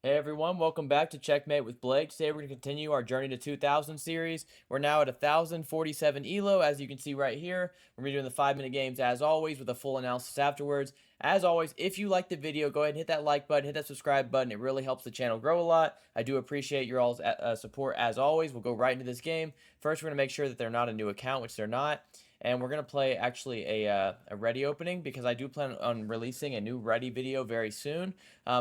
Hey everyone, welcome back to Checkmate with Blake. Today we're going to continue our Journey to 2000 series. We're now at 1047 Elo, as you can see right here. We're going to be doing the 5-minute games as always with a full analysis afterwards. As always, if you like the video, go ahead and hit that like button, hit that subscribe button. It really helps the channel grow a lot. I do appreciate your all's support as always. We'll go right into this game. First, we're going to make sure that they're not a new account, which they're not. And we're going to play actually a Réti opening because I do plan on releasing a new Réti video very soon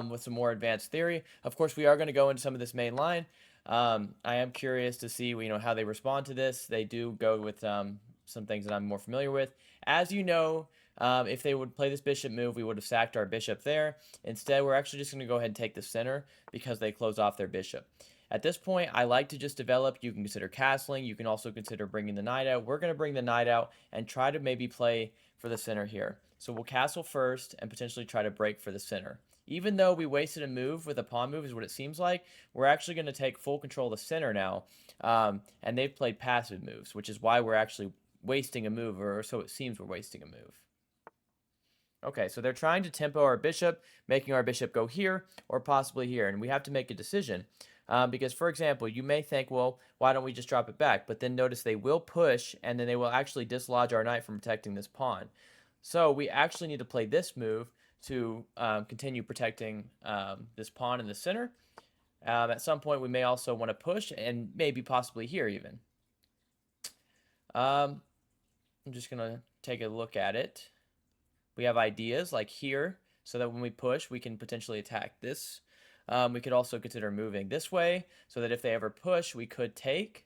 with some more advanced theory. Of course, we are going to go into some of this main line. I am curious to see how they respond to this. They do go with some things that I'm more familiar with. As you know, if they would play this bishop move, we would have sacked our bishop there. Instead, we're actually just going to go ahead and take the center because they close off their bishop. At this point, I like to just develop. You can consider castling. You can also consider bringing the knight out. We're going to bring the knight out and try to maybe play for the center here. So we'll castle first and potentially try to break for the center. Even though we wasted a move with a pawn move is what it seems like, we're actually going to take full control of the center now. And they've played passive moves, which is why we're actually wasting a move, or so it seems we're wasting a move. Okay, so they're trying to tempo our bishop, making our bishop go here or possibly here, and we have to make a decision. Because, for example, you may think, well, why don't we just drop it back? But then notice they will push, and then they will actually dislodge our knight from protecting this pawn. So we actually need to play this move to continue protecting this pawn in the center. At some point, we may also want to push, and maybe possibly here even. I'm just going to take a look at it. We have ideas like here, so that when we push, we can potentially attack this. We could also consider moving this way, so that if they ever push, we could take.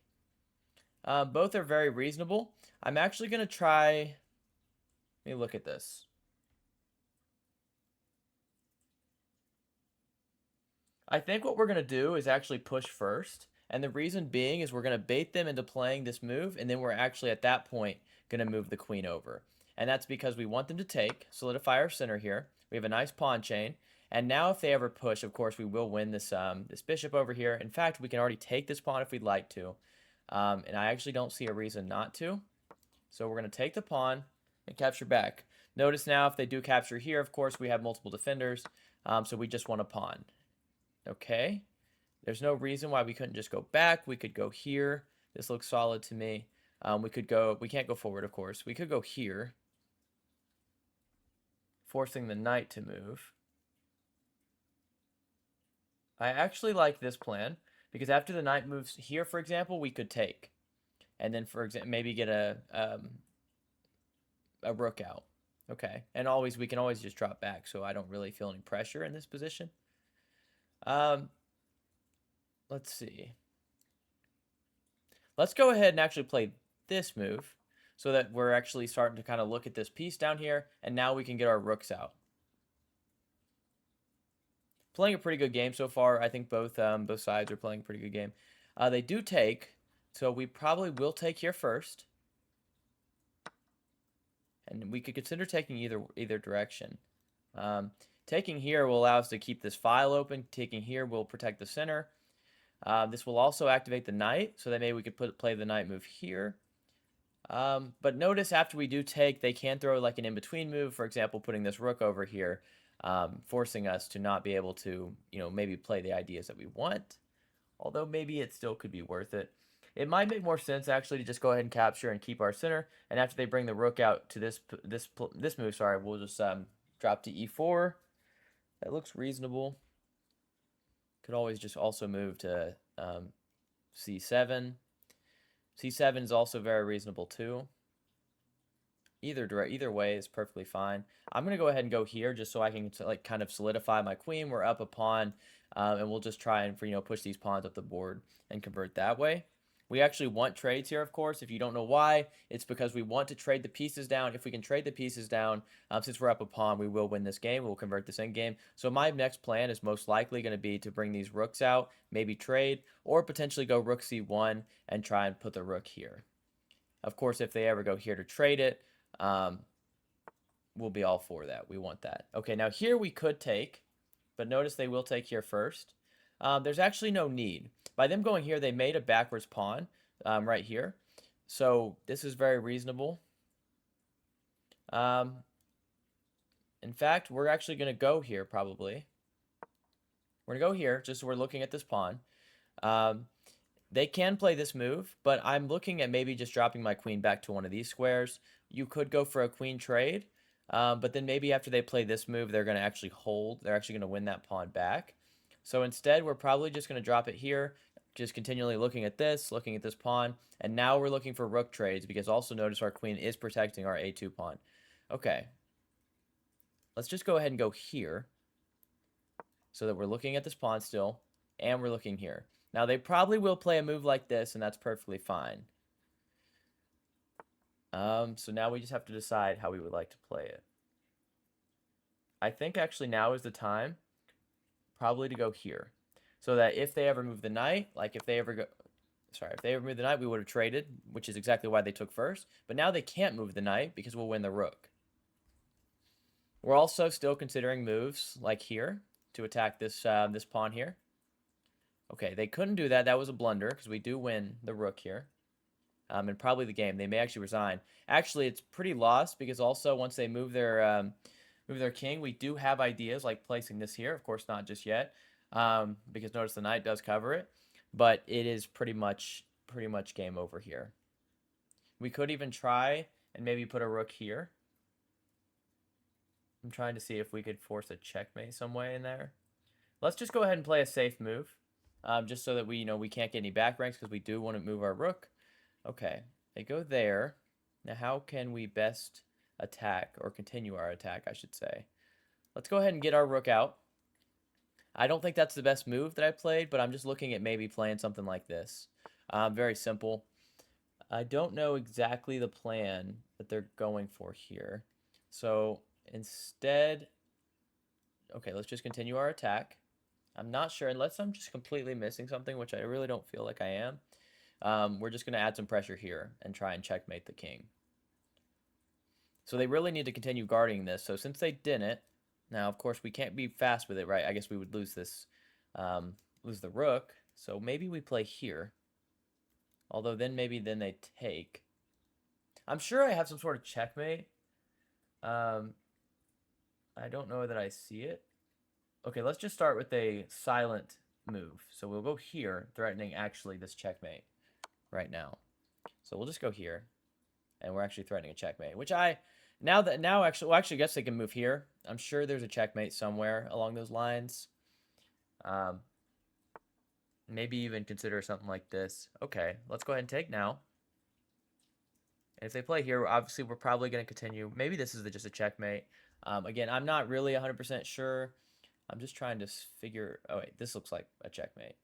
Both are very reasonable. I'm actually going to try... Let me look at this. I think what we're going to do is actually push first. And the reason being is we're going to bait them into playing this move, and then we're actually at that point going to move the queen over. And that's because we want them to take, solidify our center here. We have a nice pawn chain. And now if they ever push, of course, we will win this this bishop over here. In fact, we can already take this pawn if we'd like to. And I actually don't see a reason not to. So we're going to take the pawn and capture back. Notice now if they do capture here, of course, we have multiple defenders. So we just want a pawn. Okay. There's no reason why we couldn't just go back. We could go here. This looks solid to me. We can't go forward, of course. We could go here, forcing the knight to move. I actually like this plan because after the knight moves here, for example, we could take. And then, for example, maybe get a rook out. Okay. And we can always just drop back, so I don't really feel any pressure in this position. Let's see. Let's go ahead and actually play this move so that we're actually starting to kind of look at this piece down here, and now we can get our rooks out. Playing a pretty good game so far. I think both sides are playing a pretty good game. They do take, so we probably will take here first. And we could consider taking either direction. Taking here will allow us to keep this file open. Taking here will protect the center. This will also activate the knight, so that maybe we could play the knight move here. But notice after we do take, they can throw like an in-between move, for example, putting this rook over here, forcing us to not be able to, maybe play the ideas that we want. Although maybe it still could be worth it. It might make more sense actually to just go ahead and capture and keep our center. And after they bring the rook out to this move, sorry, we'll just drop to e4. That looks reasonable. Could always just also move to c7. c7 is also very reasonable too. Either way is perfectly fine. I'm gonna go ahead and go here just so I can like kind of solidify my queen. We're up a pawn, and we'll just try and push these pawns up the board and convert that way. We actually want trades here, of course. If you don't know why, it's because we want to trade the pieces down. If we can trade the pieces down, since we're up a pawn, we will win this game. We'll convert this endgame. So my next plan is most likely going to be to bring these rooks out, maybe trade, or potentially go rook c1 and try and put the rook here. Of course, if they ever go here to trade it, we'll be all for that. We want that. Okay, now here we could take, but notice they will take here first. There's actually no need. By them going here, they made a backwards pawn right here. So this is very reasonable. In fact, we're actually going to go here probably. We're We're going to go here, just so we're looking at this pawn. They can play this move, but I'm looking at maybe just dropping my queen back to one of these squares. You could go for a queen trade, but then maybe after they play this move, they're going to actually hold. They're actually going to win that pawn back. So instead, we're probably just going to drop it here, just continually looking at this pawn, and now we're looking for rook trades, because also notice our queen is protecting our a2 pawn. Okay. Let's just go ahead and go here, so that we're looking at this pawn still, and we're looking here. Now, they probably will play a move like this, and that's perfectly fine. So now we just have to decide how we would like to play it. I think actually now is the time probably to go here, so that if they ever move the knight, like if they ever move the knight, we would have traded, which is exactly why they took first. But now they can't move the knight because we'll win the rook. We're also still considering moves like here to attack this this pawn here. Okay, they couldn't do that. That was a blunder because we do win the rook here. And probably the game. They may actually resign. Actually, it's pretty lost because also once they move their king, we do have ideas like placing this here. Of course, not just yet, because notice the knight does cover it, but it is pretty much game over here. We could even try and maybe put a rook here. I'm trying to see if we could force a checkmate some way in there. Let's just go ahead and play a safe move, just so that we can't get any back ranks because we do want to move our rook. Okay, they go there. Now, how can we best attack, or continue our attack, I should say? Let's go ahead and get our rook out. I don't think that's the best move that I played, but I'm just looking at maybe playing something like this. Very simple. I don't know exactly the plan that they're going for here. So instead, okay, let's just continue our attack. I'm not sure, unless I'm just completely missing something, which I really don't feel like I am. We're just going to add some pressure here and try and checkmate the king. So they really need to continue guarding this. So since they didn't, now of course we can't be fast with it, right? I guess we would lose this, lose the rook. So maybe we play here. Although then they take. I'm sure I have some sort of checkmate. I don't know that I see it. Okay, let's just start with a silent move. So we'll go here, threatening actually this checkmate right now. So we'll just go here, and we're actually threatening a checkmate, which I actually guess they can move here. I'm sure there's a checkmate somewhere along those lines. Maybe even consider something like this. Okay, let's go ahead and take now. And if they play here, obviously we're probably going to continue. Maybe this is just a checkmate. Again, I'm not really 100% sure. I'm just trying to figure. Oh wait, this looks like a checkmate.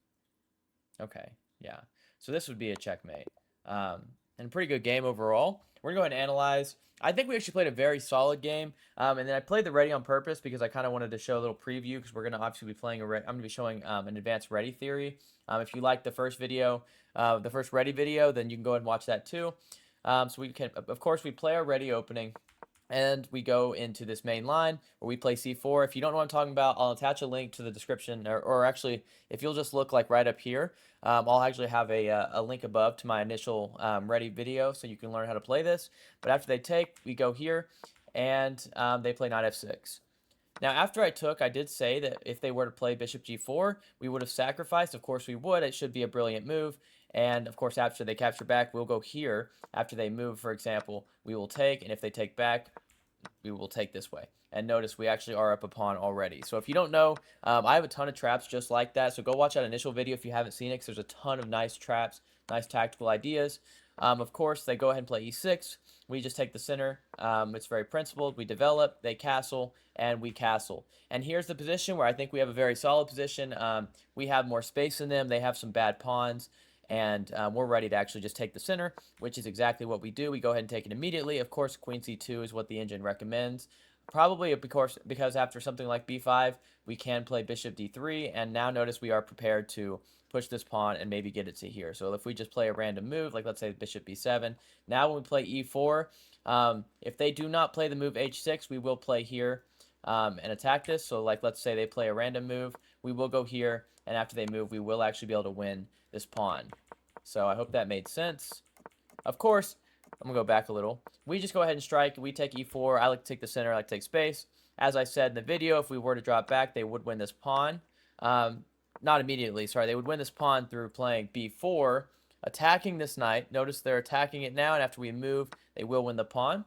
Okay, yeah. So this would be a checkmate. And a pretty good game overall. We're going to go ahead and analyze. I think we actually played a very solid game. And then I played the Réti on purpose because I kind of wanted to show a little preview, because we're going to obviously be playing I'm going to be showing an advanced Réti theory. If you liked the first video, the first Réti video, then you can go ahead and watch that too. So we can, of course, we play our Réti opening, and we go into this main line where we play c4. If you don't know what I'm talking about, I'll attach a link to the description, or actually, if you'll just look like right up here, I'll actually have a link above to my initial Réti video, so you can learn how to play this. But after they take, we go here, and they play knight f6. Now, after I took, I did say that if they were to play bishop g4, we would have sacrificed. Of course, we would. It should be a brilliant move. And, of course, after they capture back, we'll go here. After they move, for example, we will take. And if they take back, we will take this way. And notice we actually are up a pawn already. So if you don't know, I have a ton of traps just like that. So go watch that initial video if you haven't seen it, because there's a ton of nice traps, nice tactical ideas. Of course, they go ahead and play e6. We just take the center. It's very principled. We develop, they castle, and we castle. And here's the position where I think we have a very solid position. We have more space in them. They have some bad pawns. And we're ready to actually just take the center, which is exactly what we do. We go ahead and take it immediately. Of course, queen c2 is what the engine recommends. Probably because after something like b5, we can play bishop d3. And now notice we are prepared to push this pawn and maybe get it to here. So if we just play a random move, like let's say bishop b7. Now when we play e4, if they do not play the move h6, we will play here and attack this. So like let's say they play a random move, we will go here. And after they move, we will actually be able to win this pawn. So I hope that made sense. Of course, I'm going to go back a little. We just go ahead and strike. We take e4. I like to take the center. I like to take space. As I said in the video, if we were to drop back, they would win this pawn. Not immediately, sorry. They would win this pawn through playing b4, attacking this knight. Notice they're attacking it now, and after we move, they will win the pawn.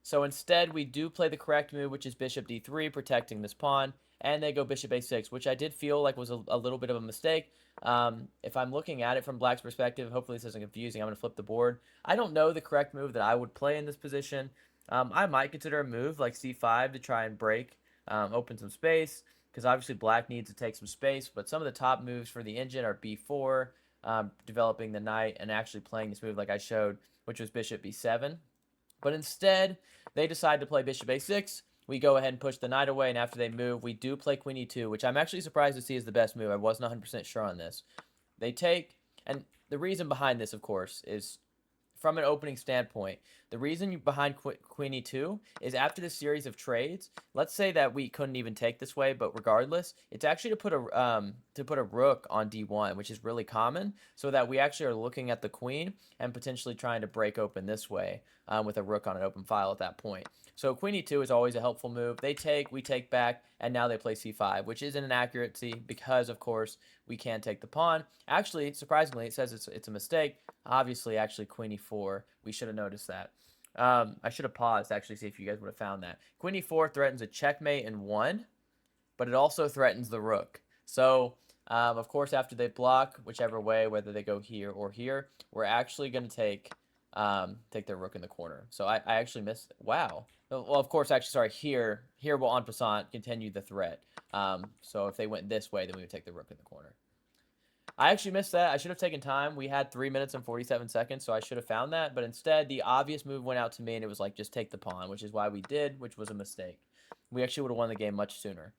So instead, we do play the correct move, which is bishop d3, protecting this pawn, and they go bishop a6, which I did feel like was a little bit of a mistake. If I'm looking at it from Black's perspective, hopefully this isn't confusing. I'm going to flip the board. I don't know the correct move that I would play in this position. I might consider a move like c5 to try and break, open some space, because obviously Black needs to take some space, but some of the top moves for the engine are b4, developing the knight, and actually playing this move like I showed, which was bishop b7. But instead, they decide to play bishop a6. We go ahead and push the knight away, and after they move, we do play queen e2, which I'm actually surprised to see is the best move. I wasn't 100% sure on this. They take, and the reason behind this, of course, is from an opening standpoint. The reason behind queen e2 is after this series of trades, let's say that we couldn't even take this way, but regardless, it's actually to put a rook on d1, which is really common, so that we actually are looking at the queen and potentially trying to break open this way with a rook on an open file at that point. So queen e2 is always a helpful move. They take, we take back, and now they play c5, which is an inaccuracy because, of course, we can take the pawn. Actually, surprisingly, it says it's a mistake. Obviously, actually, queen e4. We should have noticed that. I should have paused to actually see if you guys would have found that. Queen e4 threatens a checkmate in 1, but it also threatens the rook. So, of course, after they block, whichever way, whether they go here or here, we're actually going to take their rook in the corner. So I actually missed. Wow. Well, of course, actually, sorry. Here will en passant continue the threat. So if they went this way, then we would take the rook in the corner. I actually missed that. I should have taken time. We had 3 minutes and 47 seconds, so I should have found that. But instead, the obvious move went out to me, and it was like, just take the pawn, which is why we did, which was a mistake. We actually would have won the game much sooner.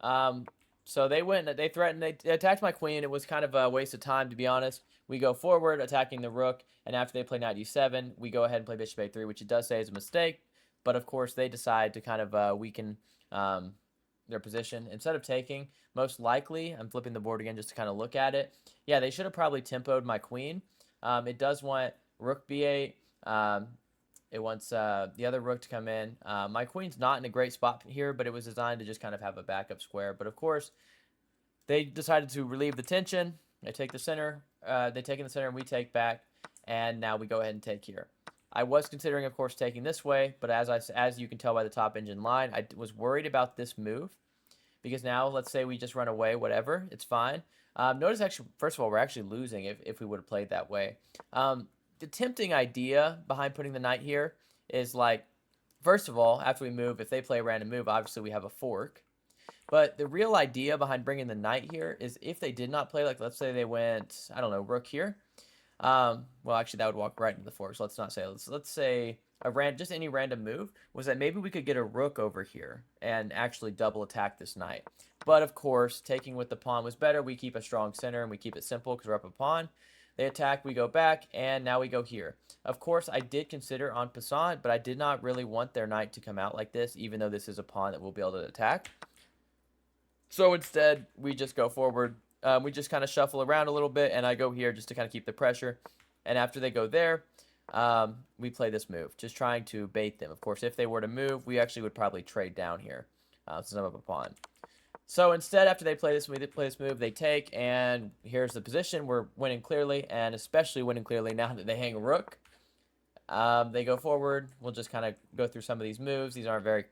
So they went, they threatened, they attacked my queen. It was kind of a waste of time, to be honest. We go forward, attacking the rook, and after they play knight d7, we go ahead and play bishop a3, which it does say is a mistake. But, of course, they decide to kind of weaken their position. Instead of taking, most likely, I'm flipping the board again just to kind of look at it. Yeah, they should have probably tempoed my queen. It does want rook b8. It wants the other rook to come in. My queen's not in a great spot here, but it was designed to just kind of have a backup square. But, of course, they decided to relieve the tension. They take the center. They take in the center, and we take back. And now we go ahead and take here. I was considering, of course, taking this way, but as you can tell by the top engine line, I was worried about this move because now, let's say we just run away, whatever, it's fine. Notice, actually, first of all, we're actually losing if we would have played that way. The tempting idea behind putting the knight here is like, first of all, after we move, if they play a random move, obviously we have a fork. But the real idea behind bringing the knight here is if they did not play, like, let's say they went, I don't know, rook here. Well, actually, that would walk right into the fork, so let's not say, let's say just any random move was that maybe we could get a rook over here and actually double attack this knight. But, of course, taking with the pawn was better. We keep a strong center, and we keep it simple because we're up a pawn. They attack, we go back, and now we go here. Of course, I did consider en passant, but I did not really want their knight to come out like this, even though this is a pawn that we'll be able to attack. So instead, we just go forward. We just kind of shuffle around a little bit, and I go here just to kind of keep the pressure. And after they go there, we play this move, just trying to bait them. Of course, if they were to move, we actually would probably trade down here since I'm up a pawn. So instead, after they play this move, they take, and here's the position. We're winning clearly, and especially winning clearly now that they hang a rook. They go forward. We'll just kind of go through some of these moves. These aren't very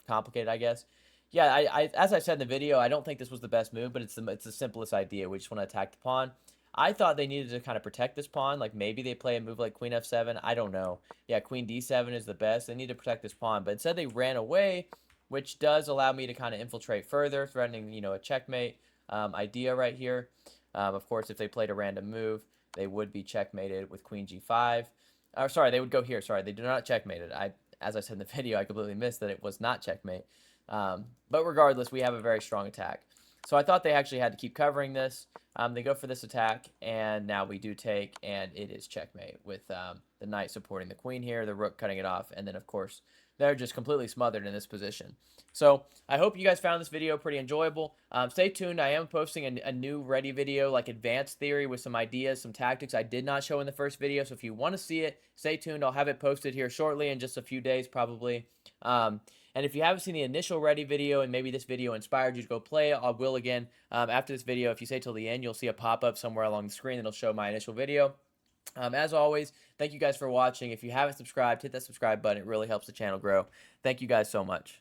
complicated, I guess. Yeah, as I said in the video, I don't think this was the best move, but it's the simplest idea. We just want to attack the pawn. I thought they needed to kind of protect this pawn. Like, maybe they play a move like queen f7. I don't know. Yeah, queen d7 is the best. They need to protect this pawn. But instead, they ran away, which does allow me to kind of infiltrate further, threatening, a checkmate idea right here. Of course, if they played a random move, they would be checkmated with queen g5. Sorry, they would go here. Sorry, they do not checkmate it. As I said in the video, I completely missed that it was not checkmate. But regardless, we have a very strong attack. So I thought they actually had to keep covering this. They go for this attack, and now we do take, and it is checkmate with the knight supporting the queen here, the rook cutting it off, and then, of course, they're just completely smothered in this position. So I hope you guys found this video pretty enjoyable. Stay tuned. I am posting a new Réti video, like advanced theory with some ideas, some tactics I did not show in the first video. So if you want to see it, stay tuned. I'll have it posted here shortly in just a few days probably. And if you haven't seen the initial Ready video and maybe this video inspired you to go play it, I will again after this video. If you stay till the end, you'll see a pop-up somewhere along the screen that'll show my initial video. As always, thank you guys for watching. If you haven't subscribed, hit that subscribe button. It really helps the channel grow. Thank you guys so much.